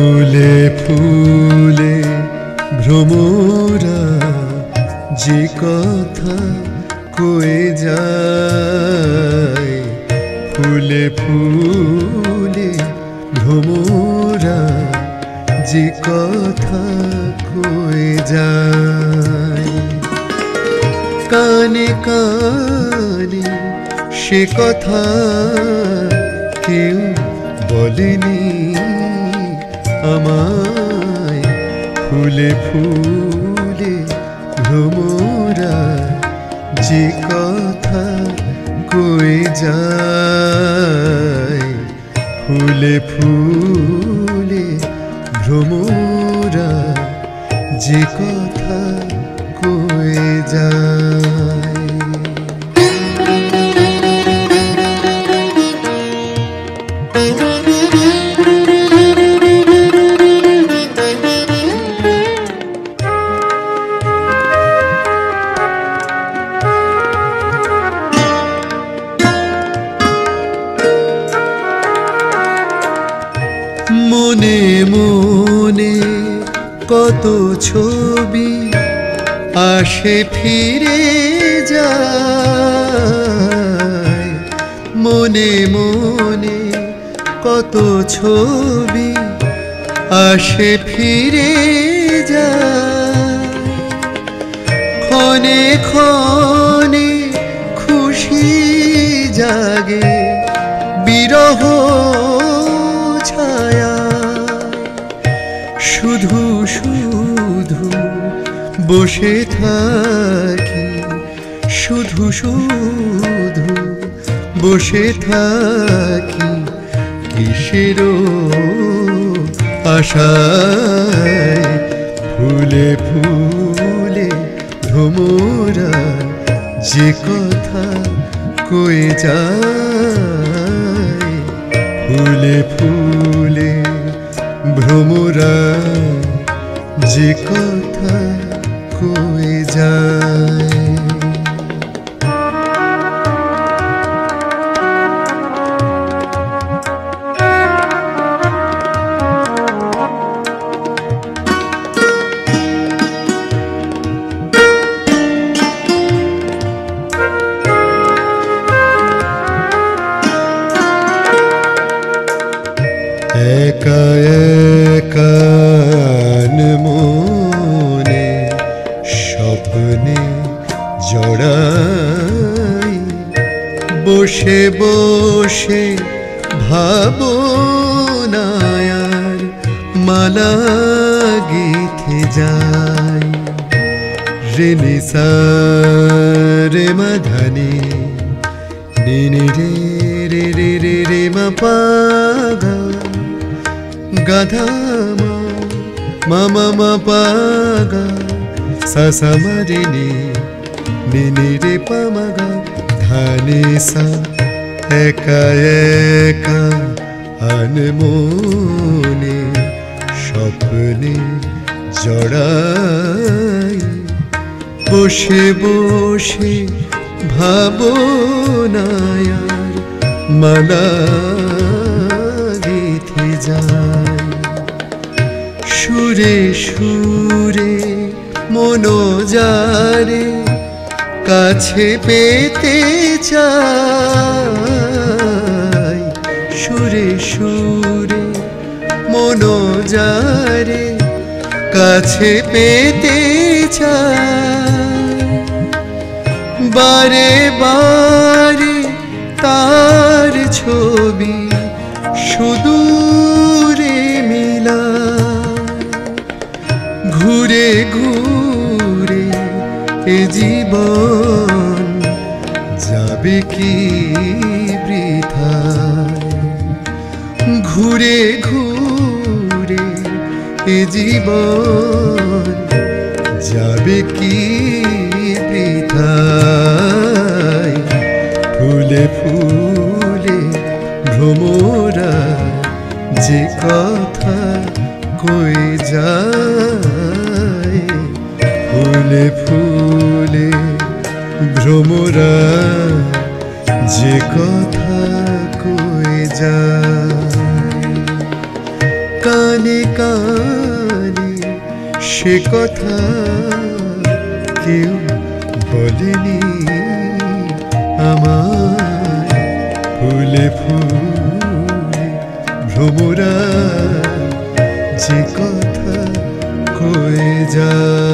ফুলে ফুলে ভ্রমরা যে কথা কয়ে যায়, ফুলে ফুলে ভ্রমরা যে কথা কয়ে যায়, কানে কানে সে কথা কেউ বলেনি আমায়। ফুলে ফুলে ভ্রমরা যে কথা কয়ে যায়, ফুলে ফুলে ভ্রমরা যে কথা কয়ে যায়। মনে মনে কত ছবি আসে ফিরে যায়, মনে মনে কত ছবি আসে ফিরে যায়, ক্ষণে ক্ষণে খুশি জাগে বিরহ ছায়া, শুধু শুধু বসে থাকি, শুধু শুধু বসে থাকি কিসেরও আশায়। ফুলে ফুলে ভ্রমরা যে কথা কয়ে যায়, ফুলে ফুলে ভ্রমরা যে কথা কয়ে যায়। একা একা মনে স্বপ্নে জড়াই, বসে বসে ভাবনায়ার মালা গেঁথে যাই। রে নিসা রে মাধানি নিনি রে রে রে রে রে মা পা গা, গাধা মা মা মা পা গা, সা সা মা রে নি নি নি রে পা মা গা, ধা নি সা। একা একা আনমনে স্বপ্নে জড়াই, বসে বসে ভাবনায়ার মালা গেঁথে যায়। সুরে সুরে মনোজারে কাছে পেতে চাই, সুরে সুরে মনোজারে কাছে পেতে চাই। বারে বারে তার ছবি সুদূরে মিলা, ঘুরে ঘুরে এ জীবন যাবে কি বৃথায়, ঘুরে ঘুরে এ জীবন যাবে কি বৃথায়। ফুলে ফুলে ভ্রমরা যে কথা কয়ে যায়, ফুলে ফুলে ভ্রমরা যে কথা কয়ে যায়। কানে কানে সে কথা কেউ বলেনি আমায়। ফুলে ফুলে ভ্রমরা যে কথা কয়ে যায়।